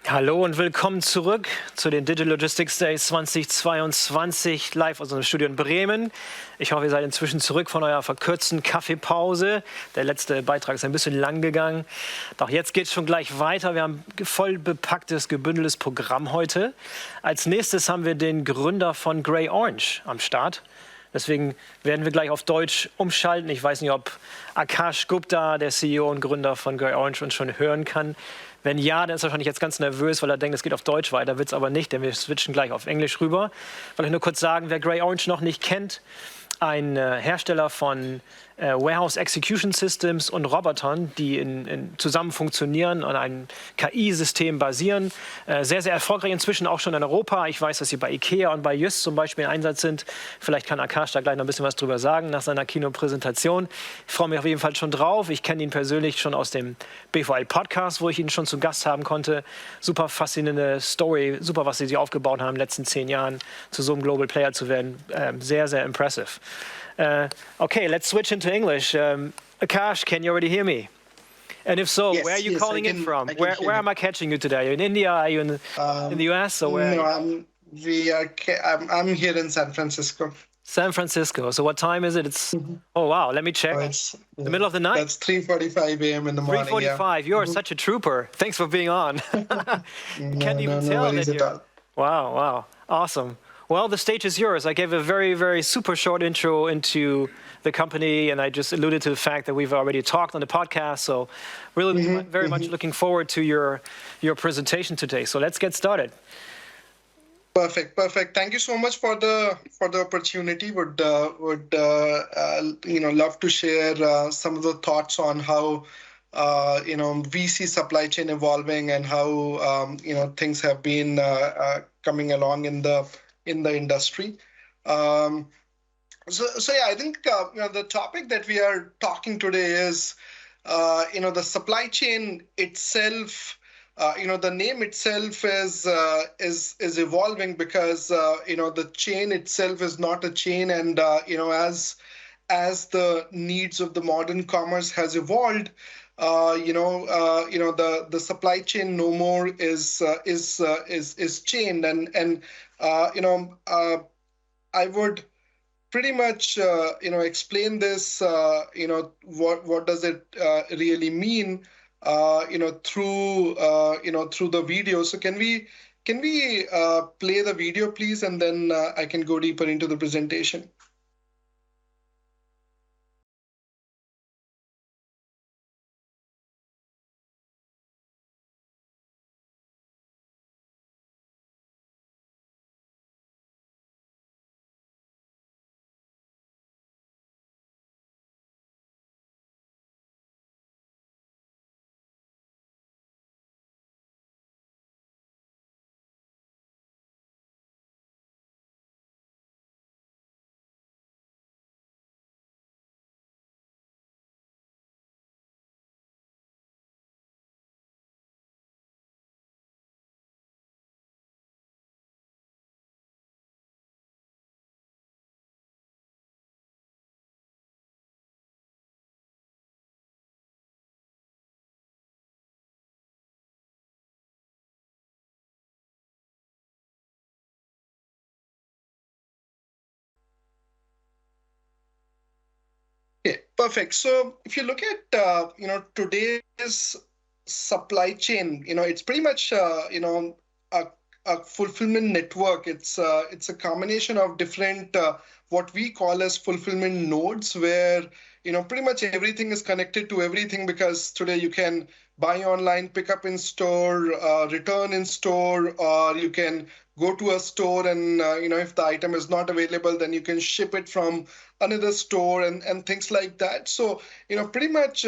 Hallo und willkommen zurück zu den Digital Logistics Days 2022 live aus unserem Studio in Bremen. Ich hoffe, ihr seid inzwischen zurück von eurer verkürzten Kaffeepause. Der letzte Beitrag ist ein bisschen lang gegangen. Doch jetzt geht es schon gleich weiter. Wir haben voll bepacktes, gebündeltes Programm heute. Als nächstes haben wir den Gründer von GreyOrange am Start. Deswegen werden wir gleich auf Deutsch umschalten. Ich weiß nicht, ob Akash Gupta, der CEO und Gründer von GreyOrange, uns schon hören kann. Wenn ja, dann ist er wahrscheinlich jetzt ganz nervös, weil er denkt, es geht auf Deutsch weiter. Wird es aber nicht, denn wir switchen gleich auf Englisch rüber. Wollte ich nur kurz sagen, wer GreyOrange noch nicht kennt, ein Hersteller von Warehouse Execution Systems und Robotern, die zusammen funktionieren und ein KI-System basieren. Sehr, sehr erfolgreich inzwischen auch schon in Europa. Ich weiß, dass sie bei IKEA und bei Jysk zum Beispiel in Einsatz sind. Vielleicht kann Akash da gleich noch ein bisschen was drüber sagen nach seiner Kinopräsentation. Ich freue mich auf jeden Fall schon drauf. Ich kenne ihn persönlich schon aus dem BVL-Podcast, wo ich ihn schon zu Gast haben konnte. Super faszinierende Story, super, was sie sich aufgebaut haben in den letzten 10 Jahren, zu so einem Global Player zu werden. Sehr, sehr impressive. Okay, let's switch into English. Akash, can you already hear me? And if so, Yes, where are you yes, calling in from? Where am I catching you today? Are you in India? Are you in the US? Or where? No, I'm here in San Francisco. San Francisco. So what time is it? It's oh wow. Let me check. It's The middle of the night. That's 3:45 a.m. in the morning. 3:45. You are such a trooper. Thanks for being on. Can't even tell that you're... Wow, awesome. Well, the stage is yours. I gave a very, very super short intro into the company, and I just alluded to the fact that we've already talked on the podcast. So really very much looking forward to your presentation today. So let's get started. Perfect. Thank you so much for the opportunity. Would love to share some of the thoughts on how we see supply chain evolving and how things have been coming along in the industry. So yeah, I think the topic that we are talking today is the supply chain itself. The name itself is evolving because the chain itself is not a chain, and as the needs of the modern commerce has evolved, the supply chain no more is chained, and I would pretty much explain this. What does it really mean? Through the video. So can we play the video, please, and then I can go deeper into the presentation. Okay, perfect. So if you look at today's supply chain, it's pretty much a fulfillment network. It's a combination of different what we call as fulfillment nodes, where pretty much everything is connected to everything, because today you can buy online, pick up in store, return in store, or you can go to a store and if the item is not available, then you can ship it from another store and things like that. So pretty much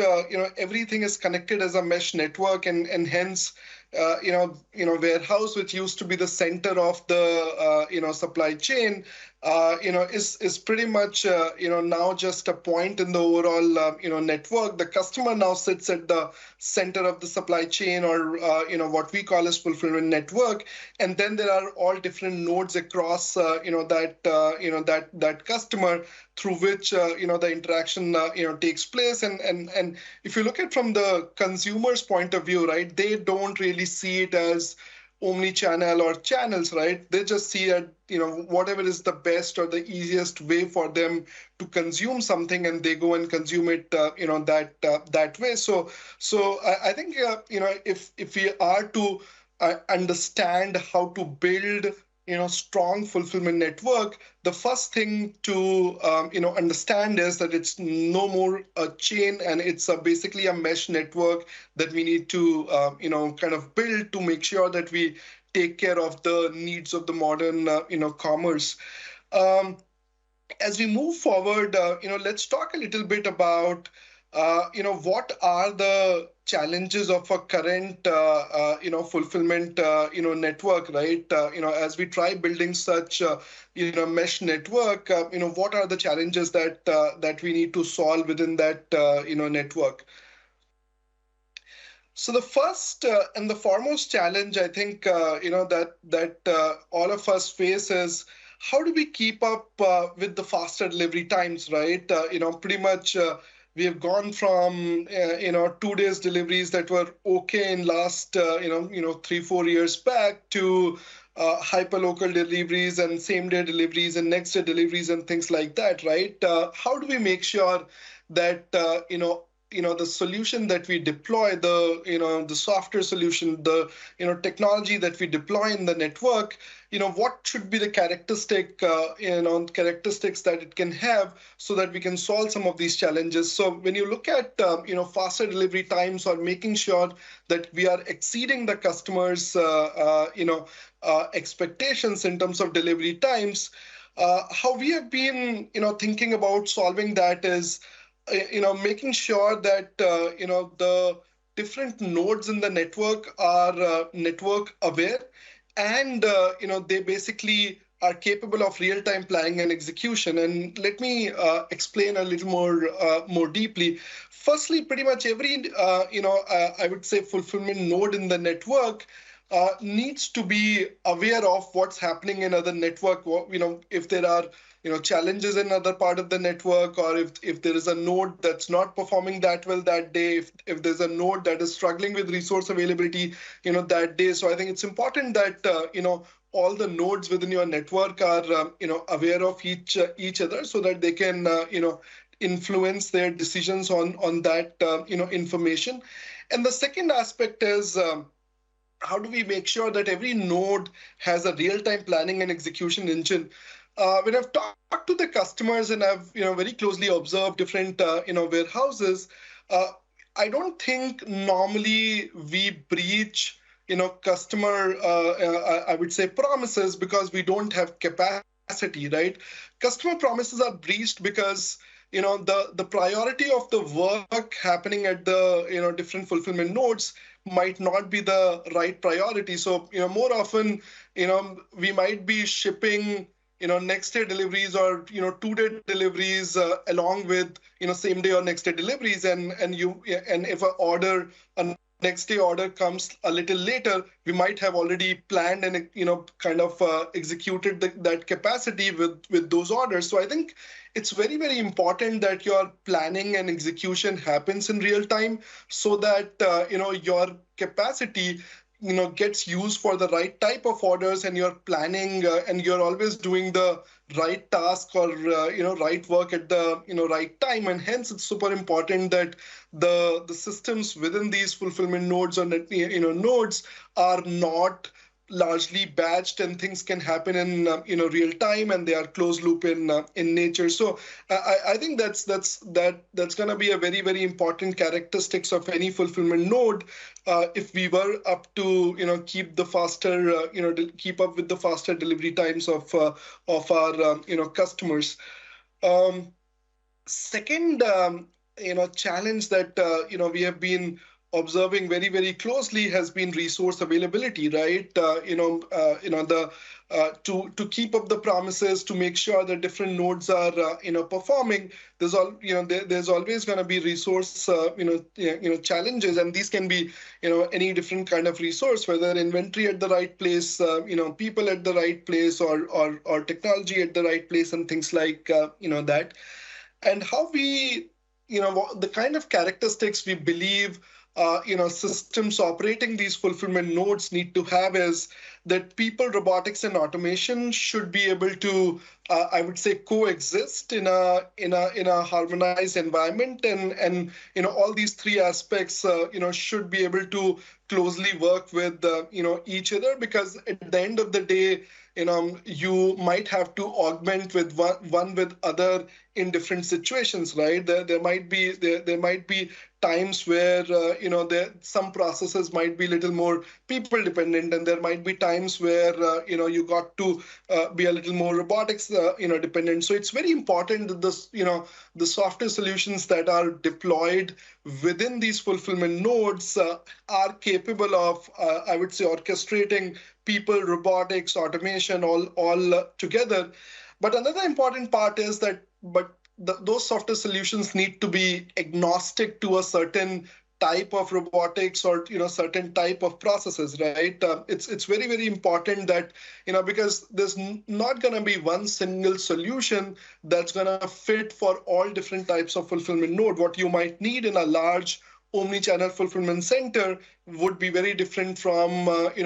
everything is connected as a mesh network, and hence warehouse, which used to be the center of the supply chain, is pretty much now just a point in the overall network. The customer now sits at the center of the supply chain, or what we call as fulfillment network, and then there are all different nodes across that customer through which the interaction takes place. And if you look at from the consumer's point of view, right, they don't really see it as omni-channel or channels, right? They just see it, whatever is the best or the easiest way for them to consume something, and they go and consume it that way. So I think if we are to understand how to build strong fulfillment network, the first thing to understand is that it's no more a chain, and it's basically a mesh network that we need to kind of build to make sure that we take care of the needs of the modern commerce. As we move forward, let's talk a little bit about what are the challenges of a current fulfillment network, right? As we try building such mesh network, what are the challenges that we need to solve within that network? So the first and the foremost challenge, I think, that all of us face is how do we keep up with the faster delivery times, right? Pretty much we have gone from 2 days deliveries that were okay in last 3-4 years back to hyperlocal deliveries and same day deliveries and next day deliveries and things like that, right? How do we make sure that the solution that we deploy, the software solution, the technology that we deploy in the network, what should be the characteristic characteristics that it can have so that we can solve some of these challenges. So when you look at faster delivery times or making sure that we are exceeding the customers expectations in terms of delivery times, how we have been thinking about solving that is making sure that the different nodes in the network are network aware, and they basically are capable of real-time planning and execution. And let me explain a little more deeply. Firstly, pretty much every I would say fulfillment node in the network needs to be aware of what's happening in other network. If there are challenges in other part of the network, or if there is a node that's not performing that well that day, if there's a node that is struggling with resource availability that day. So I think it's important that all the nodes within your network are aware of each other, so that they can influence their decisions on that information. And the second aspect is how do we make sure that every node has a real-time planning and execution engine? When I've talked to the customers and I've very closely observed different warehouses, I don't think normally we breach customer I would say promises because we don't have capacity, right? Customer promises are breached because the priority of the work happening at the different fulfillment nodes might not be the right priority. So more often we might be shipping next day deliveries or 2-day deliveries along with same day or next day deliveries, and if a next day order comes a little later, we might have already planned and kind of executed that capacity with those orders. So I think it's very, very important that your planning and execution happens in real time, so that your capacity gets used for the right type of orders, and you're planning and you're always doing the right task or right work at the right time. And hence it's super important that the systems within these fulfillment nodes or nodes are not largely batched, and things can happen in real time, and they are closed loop in nature. So I think that's going to be a very, very important characteristics of any fulfillment node if we were up to keep up with the faster delivery times of our customers. Second challenge that we have been observing very, very closely has been resource availability, right? To keep up the promises, to make sure that different nodes are performing. There's always going to be resource challenges, and these can be any different kind of resource, whether inventory at the right place, people at the right place, or technology at the right place, and things like that. And how we, the kind of characteristics we believe, systems operating these fulfillment nodes need to have is that people, robotics, and automation should be able to, I would say, coexist in a harmonized environment, and all these three aspects, should be able to closely work with each other, because at the end of the day, you might have to augment with one with other in different situations, right? There might be times where some processes might be a little more people dependent, and there might be times where you got to be a little more robotics dependent. So it's very important that the software solutions that are deployed within these fulfillment nodes are capable of, I would say, orchestrating people, robotics, automation, all together. But another important part is that, those software solutions need to be agnostic to a certain type of robotics, or certain type of processes, right? It's very, very important that because there's not going to be one single solution that's going to fit for all different types of fulfillment node. What you might need in a large omni-channel fulfillment center would be very different from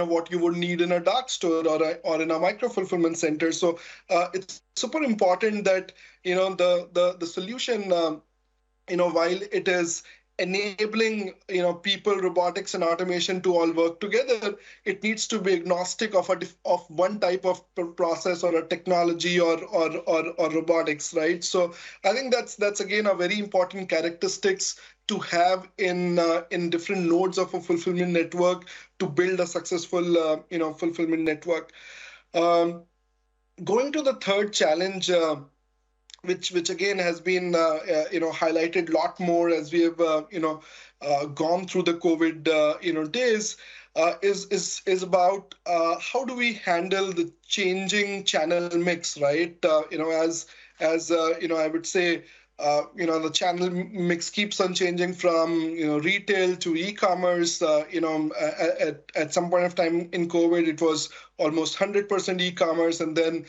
what you would need in a dark store, or in a micro fulfillment center. So it's super important that the solution, while it is enabling people, robotics, and automation to all work together, it needs to be agnostic of one type of process, or a technology, or robotics, right? So I think that's again a very important characteristics to have in different nodes of a fulfillment network to build a successful fulfillment network. Going to the third challenge, which again has been highlighted a lot more as we have gone through the COVID days, is about how do we handle the changing channel mix, right? As I would say, the channel mix keeps on changing from retail to e-commerce. At some point of time in COVID, it was almost 100% e-commerce, and then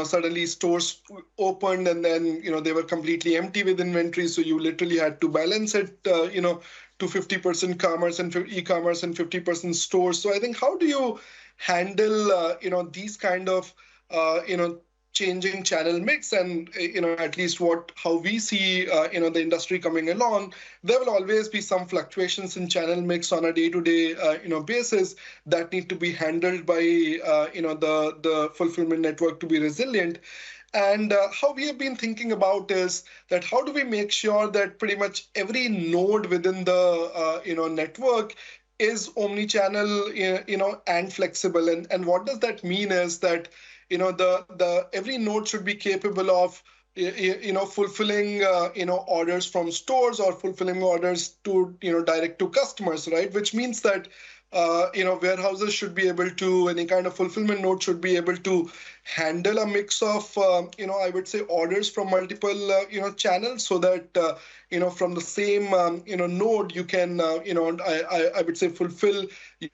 suddenly stores opened, and then they were completely empty with inventory. So you literally had to balance it, to 50% commerce and e-commerce and 50% stores. So I think, how do you handle these kind of changing channel mix? And at least how we see the industry coming along, there will always be some fluctuations in channel mix on a day-to-day basis that need to be handled by the fulfillment network to be resilient. And how we have been thinking about is that how do we make sure that pretty much every node within the network is omni-channel and flexible. And what does that mean is that the every node should be capable of fulfilling orders from stores, or fulfilling orders to direct to customers, right? Which means that warehouses should be able to, any kind of fulfillment node should be able to handle a mix of I would say orders from multiple channels, so that from the same node you can I would say fulfill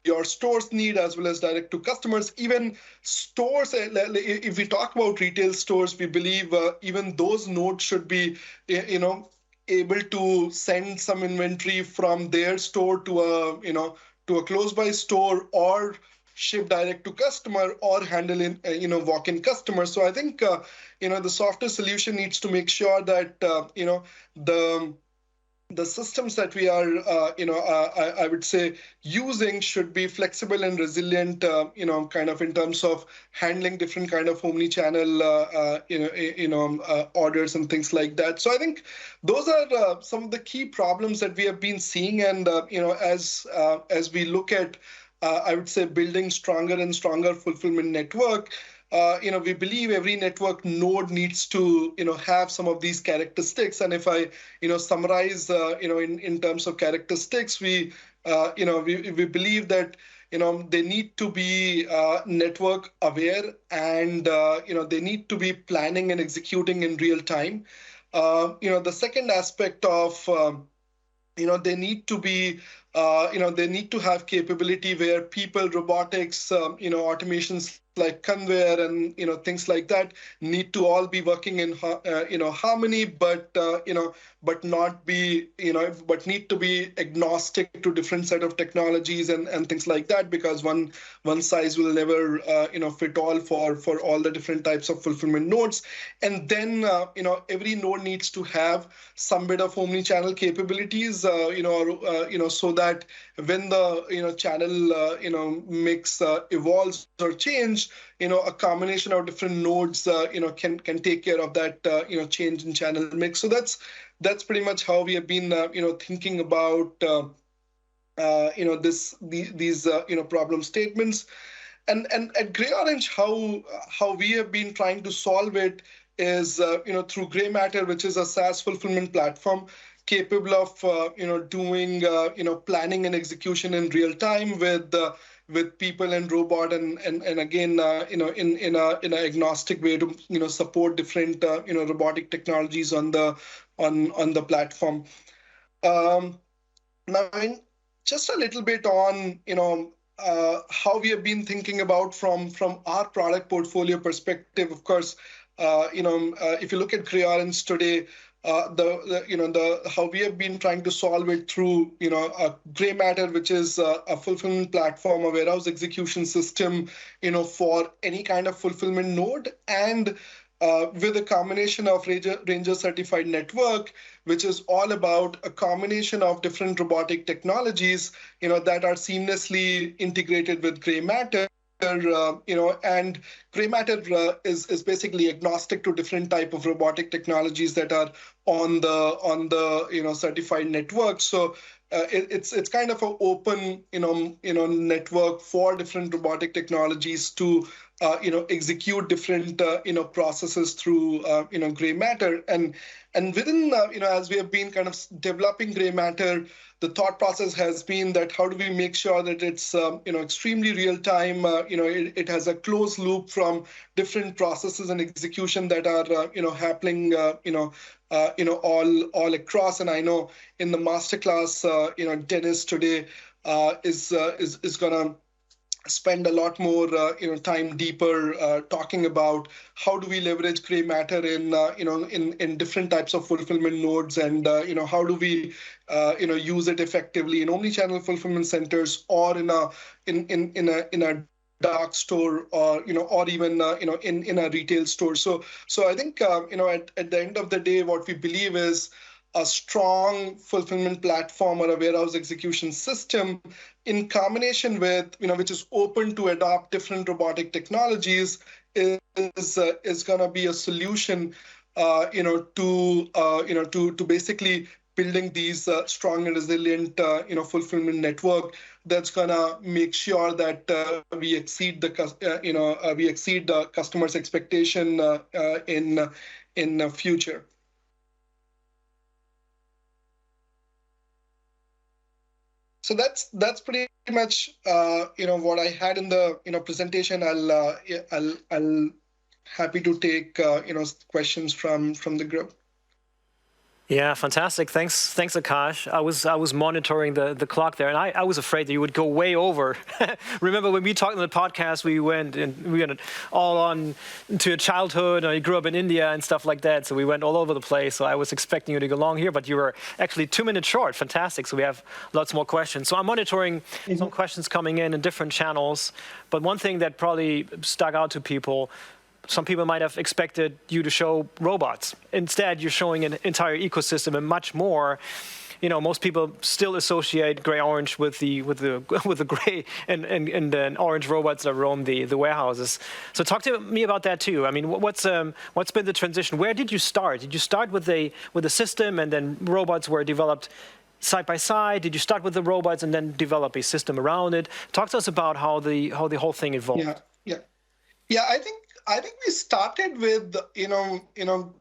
your store's need as well as direct to customers. Even stores, if we talk about retail stores, we believe even those nodes should be able to send some inventory from their store to a close by store, or ship direct to customer, or handle in walk-in customers. So I think the software solution needs to make sure that the systems that we are I would say using should be flexible and resilient, kind of in terms of handling different kind of omni-channel orders and things like that. So I think those are some of the key problems that we have been seeing, and as we look at I would say building stronger and stronger fulfillment network, we believe every network node needs to, have some of these characteristics. And if I, summarize, in terms of characteristics, we we believe that they need to be network aware, and they need to be planning and executing in real time. The second aspect of they need to be they need to have capability where people, robotics, automations like conveyor and things like that need to all be working in harmony, but not be but need to be agnostic to different set of technologies and things like that, because one size will never fit all for all the different types of fulfillment nodes. And then every node needs to have some bit of omni-channel capabilities, so that when the channel mix evolves or change, a combination of different nodes can take care of that change in channel mix. So that's pretty much how we have been thinking about these problem statements. And at GreyOrange, how we have been trying to solve it is through Grey Matter, which is a SaaS fulfillment platform capable of doing planning and execution in real time with people and robot, and again in an agnostic way to support different robotic technologies on the platform. Now, just a little bit on how we have been thinking about from our product portfolio perspective. Of course, if you look at GreyOrange today, how we have been trying to solve it through a Grey Matter, which is a fulfillment platform, a warehouse execution system, for any kind of fulfillment node, and with a combination of Ranger certified network, which is all about a combination of different robotic technologies, that are seamlessly integrated with Grey Matter. And Grey Matter is basically agnostic to different type of robotic technologies that are on the certified network. So it's kind of an open network for different robotic technologies to execute different processes through Grey Matter. And within as we have been kind of developing Grey Matter, the thought process has been that how do we make sure that it's extremely real time, it has a closed loop from different processes and execution that are happening all across. And I know in the masterclass Dennis today is gonna spend a lot more time deeper talking about how do we leverage Grey Matter in different types of fulfillment nodes, and how do we use it effectively in omni-channel fulfillment centers, or in a dark store, or or even in a retail store. So I think at the end of the day, what we believe is a strong fulfillment platform or a warehouse execution system in combination with, which is open to adopt different robotic technologies, is going to be a solution, to basically building these strong and resilient, fulfillment network that's going to make sure that we exceed the customer's expectation in the future. So that's pretty much what I had in the presentation. I'll happy to take questions from the group. Yeah, fantastic. Thanks, Akash. I was monitoring the clock there, and I was afraid that you would go way over. Remember when we talked in the podcast, we went all on to your childhood, and you grew up in India and stuff like that. So we went all over the place. So I was expecting you to go long here, but you were actually 2 minutes short. Fantastic. So we have lots more questions. So I'm monitoring some questions coming in different channels. But one thing that probably stuck out to people, some people might have expected you to show robots. Instead, you're showing an entire ecosystem and much more. Most people still associate GreyOrange with the gray and orange robots that roam the warehouses. So talk to me about that too. I mean, what's been the transition? Where did you start? Did you start with a system and then robots were developed side by side? Did you start with the robots and then develop a system around it? Talk to us about how the whole thing evolved. Yeah. I think we started with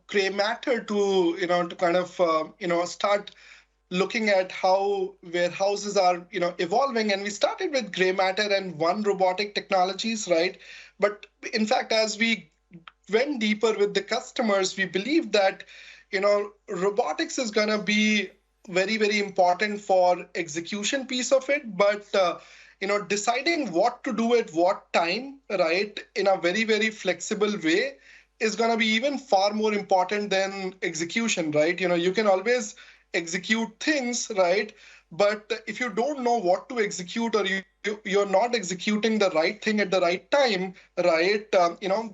Grey Matter to kind of start looking at how warehouses are, evolving. And we started with gray matter and one robotic technologies, right? But in fact, as we went deeper with the customers, we believe that, robotics is going to be very, very important for execution piece of it. But, deciding what to do at what time, right, in a very, very flexible way is going to be even far more important than execution, right? You can always execute things, right? But if you don't know what to execute, or you're not executing the right thing at the right time, right?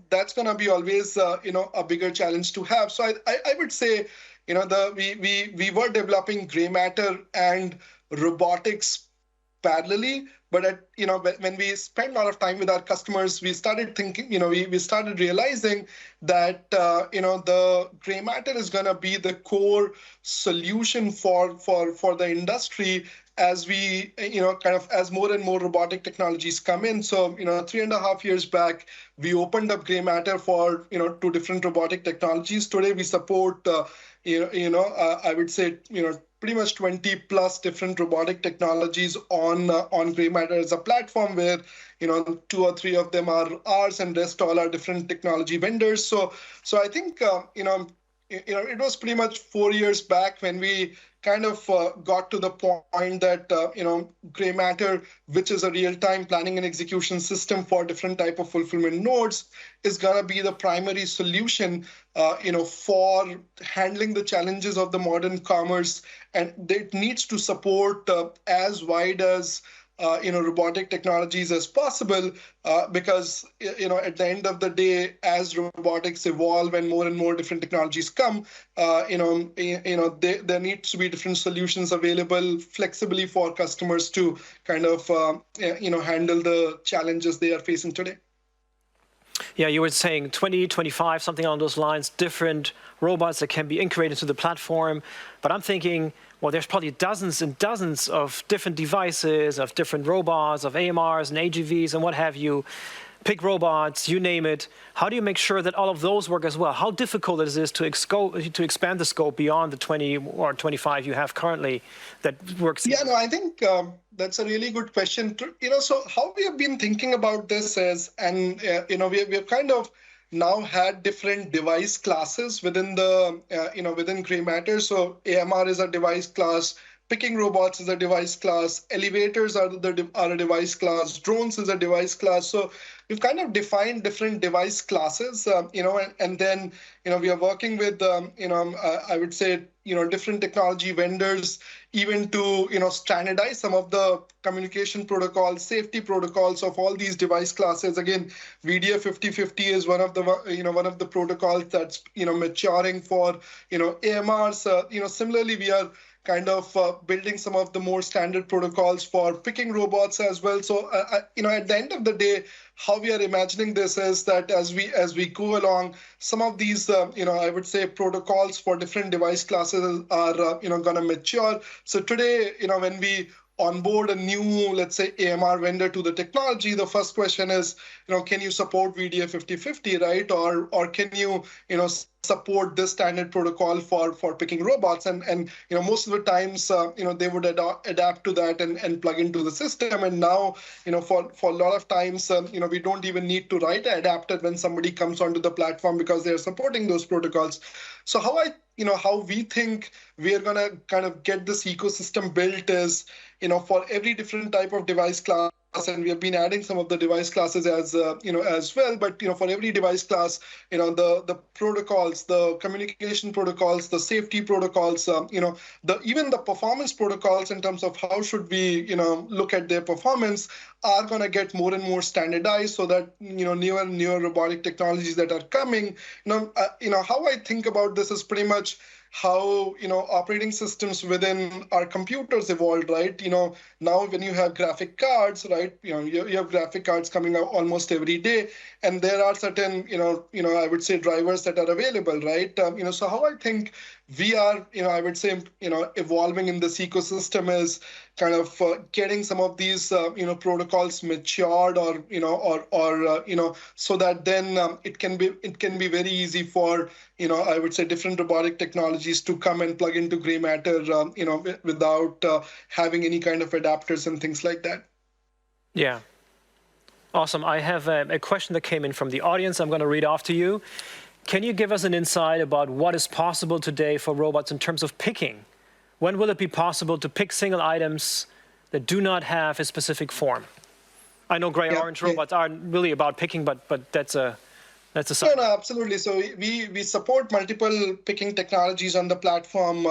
That's going to be always, a bigger challenge to have. So I would say, we were developing gray matter and robotics parallelly. But when we spend a lot of time with our customers, we started thinking, we started realizing that, the gray matter is going to be the core solution for the industry as we, as more and more robotic technologies come in. So, 3.5 years back, we opened up gray matter for, 2 different robotic technologies. Today, we support, I would say, pretty much 20 plus different robotic technologies on Grey Matter as a platform, where 2 or 3 of them are ours and rest all are different technology vendors. So I think it was pretty much 4 years back when we kind of got to the point that Grey Matter, which is a real-time planning and execution system for different type of fulfillment nodes, is gonna be the primary solution for handling the challenges of the modern commerce, and it needs to support as wide as robotic technologies as possible, because at the end of the day, as robotics evolve and more different technologies come, there needs to be different solutions available flexibly for customers to kind of handle the challenges they are facing today. Yeah, you were saying 20, 25, something along those lines, different robots that can be integrated to the platform. But I'm thinking, well, there's probably dozens and dozens of different devices, of different robots, of AMRs and AGVs and what have you. Pick robots, you name it. How do you make sure that all of those work as well? How difficult is this to expand the scope beyond the 20 or 25 you have currently that works? Yeah, no, I think that's a really good question. So how we have been thinking about this is, and we've kind of now had different device classes within the within Grey Matter. So AMR is a device class, picking robots is a device class, elevators are a device class, drones is a device class. So we've kind of defined different device classes, and then we are working with I would say different technology vendors, even to standardize some of the communication protocols, safety protocols of all these device classes. Again, VDA 5050 is one of the protocols that's maturing for AMRs. Similarly, we are kind of building some of the more standard protocols for picking robots as well. So, at the end of the day, how we are imagining this is that as we go along, some of these, I would say protocols for different device classes are, going to mature. So today, when we onboard a new, let's say, AMR vendor to the technology, the first question is, can you support VDA 5050, right? Or can you, support this standard protocol for picking robots? And most of the times, they would adapt to that and plug into the system. And now, for a lot of times, we don't even need to write an adapter when somebody comes onto the platform because they're supporting those protocols. So how we think we are going to kind of get this ecosystem built is, for every different type of device class, and we have been adding some of the device classes as well. But for every device class, the protocols, the communication protocols, the safety protocols, even the performance protocols in terms of how should we look at their performance are going to get more and more standardized, so that newer and newer robotic technologies that are coming. How I think about this is pretty much how operating systems within our computers evolved, right? Now when you have graphic cards, right, you have graphic cards coming out almost every day, and there are certain I would say drivers that are available, right? So how I think we are, I would say, evolving in this ecosystem is kind of getting some of these, protocols matured, or, so that then it can be very easy for, I would say, different robotic technologies to come and plug into gray matter, without having any kind of adapters and things like that. Yeah. Awesome. I have a question that came in from the audience. I'm going to read off to you. Can you give us an insight about what is possible today for robots in terms of picking? When will it be possible to pick single items that do not have a specific form? I know GreyOrange robots aren't really about picking, but that's a side. No, absolutely. So we support multiple picking technologies on the platform.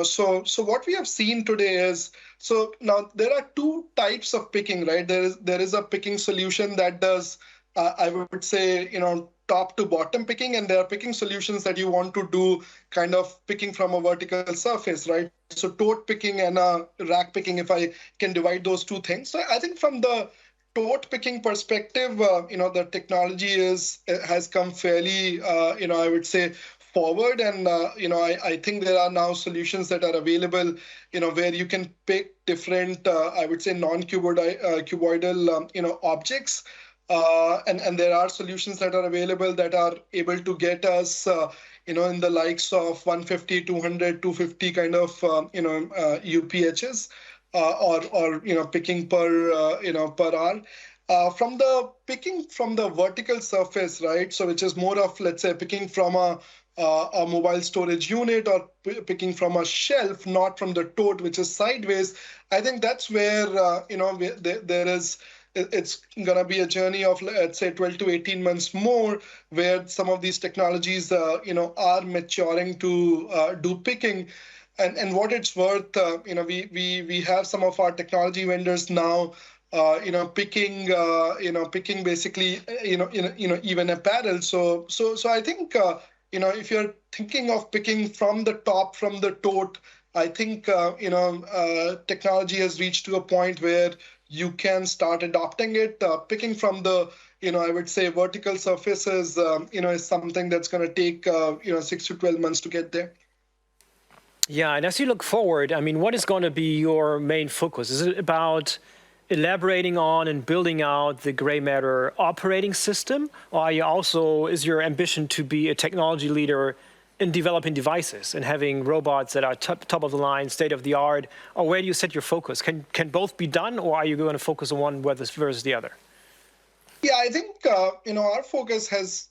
So what we have seen today is, so now there are two types of picking, right? There is a picking solution that does, I would say, top to bottom picking, and there are picking solutions that you want to do kind of picking from a vertical surface, right? So tote picking and rack picking, if I can divide those two things. So I think from the tote picking perspective, the technology has come fairly, I would say, forward, and I think there are now solutions that are available, where you can pick different, I would say, non-cuboidal, objects. And there are solutions that are available that are able to get us, in the likes of 150, 200, 250 kind of, UPHs, or picking per hour. From the picking from the vertical surface, right? So which is more of, let's say, picking from a mobile storage unit, or picking from a shelf, not from the tote, which is sideways. I think that's where, there is, it's going to be a journey of, let's say, 12 to 18 months more, where some of these technologies, are maturing to do picking. And what it's worth, we have some of our technology vendors now, picking basically, even apparel. So I think, if you're thinking of picking from the top, from the tote, I think, technology has reached to a point where you can start adopting it. Picking from the, I would say, vertical surfaces, is something that's going to take, 6 to 12 months to get there. Yeah, and as you look forward, I mean, what is going to be your main focus? Is it about elaborating on and building out the gray matter operating system, or is your ambition to be a technology leader in developing devices and having robots that are top of the line, state of the art? Or where do you set your focus? Can both be done, or are you going to focus on one versus the other? Yeah, I think our focus has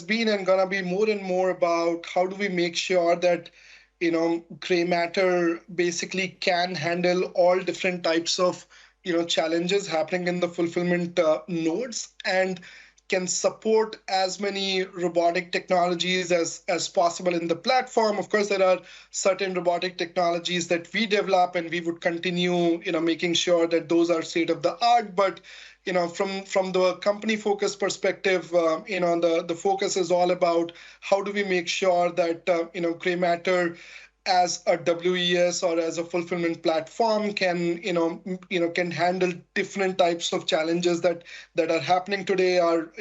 been and gonna be more and more about how do we make sure that gray matter basically can handle all different types of challenges happening in the fulfillment nodes, and can support as many robotic technologies as possible in the platform. Of course, there are certain robotic technologies that we develop, and we would continue making sure that those are state of the art. But from the company focus perspective, the focus is all about how do we make sure that gray matter as a WES or as a fulfillment platform can can handle different types of challenges that are happening today, are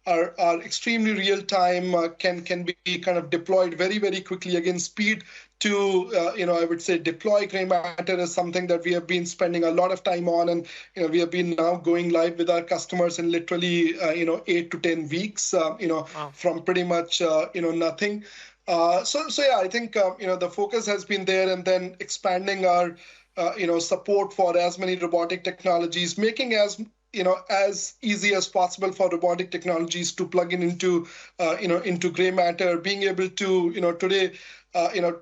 are extremely real time, can be kind of deployed very, very quickly. Again, speed to I would say deploy gray matter is something that we have been spending a lot of time on, and we have been now going live with our customers in literally 8 to 10 weeks, wow, from pretty much nothing. So yeah, I think the focus has been there, and then expanding our support for as many robotic technologies, making as easy as possible for robotic technologies to plug into into gray matter, being able to today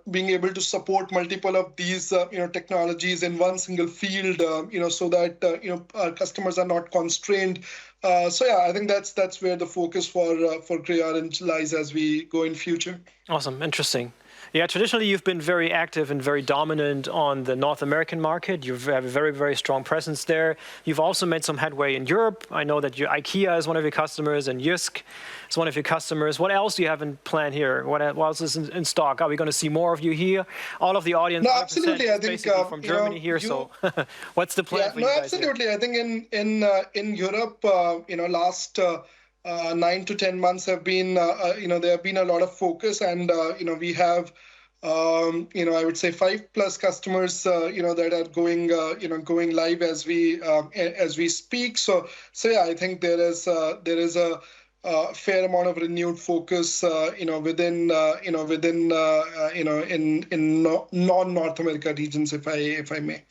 being able to support multiple of these technologies in one single field, so that our customers are not constrained. So yeah, I think that's where the focus for GreyOrange lies as we go in future. Awesome, interesting. Yeah, traditionally you've been very active and very dominant on the North American market. You have a very, very strong presence there. You've also made some headway in Europe. I know that IKEA is one of your customers, and Jysk is one of your customers. What else do you have in plan here? What else is in stock? Are we going to see more of you here? All of the audience, no, absolutely. I think basically from Germany here. So, what's the plan for you guys absolutely. here? I think in Europe, last 9 to 10 months have been, there have been a lot of focus, and we have, I would say 5+ customers, that are going live as we speak. So yeah, I think there is a fair amount of renewed focus, within in non-North America regions, if I may.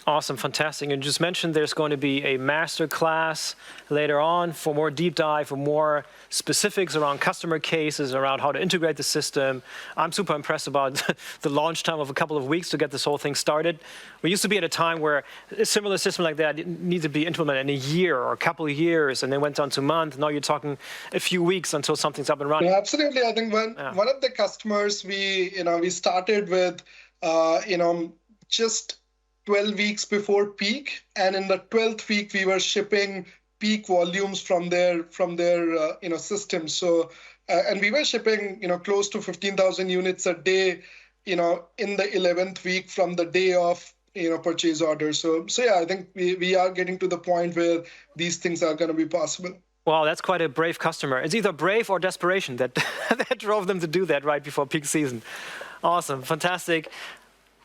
Awesome, fantastic. And you just mentioned there's going to be a master class later on for more deep dive, for more specifics around customer cases, around how to integrate the system. I'm super impressed about the launch time of a couple of weeks to get this whole thing started. We used to be at a time where a similar system like that needed to be implemented in a year or a couple of years, and then went down to a month. Now you're talking a few weeks until something's up and running. Yeah, absolutely. I think one of the customers we started with, just 12 weeks before peak, and in the 12th week we were shipping peak volumes from their system. So and we were shipping close to 15,000 units a day in the 11th week from the day of purchase order. So yeah, I think we are getting to the point where these things are going to be possible. Wow, that's quite a brave customer. It's either brave or desperation that that drove them to do that right before peak season. Awesome, fantastic.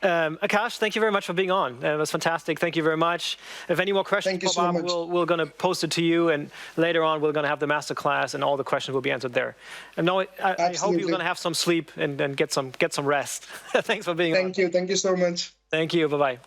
Akash, thank you very much for being on. It was fantastic. Thank you very much. If any more questions pop up, we're going to post it to you, and later on we're going to have the masterclass, and all the questions will be answered there. And now I hope you're going to have some sleep and get some rest. Thanks for being on. Thank you. Thank you so much. Thank you. Bye-bye.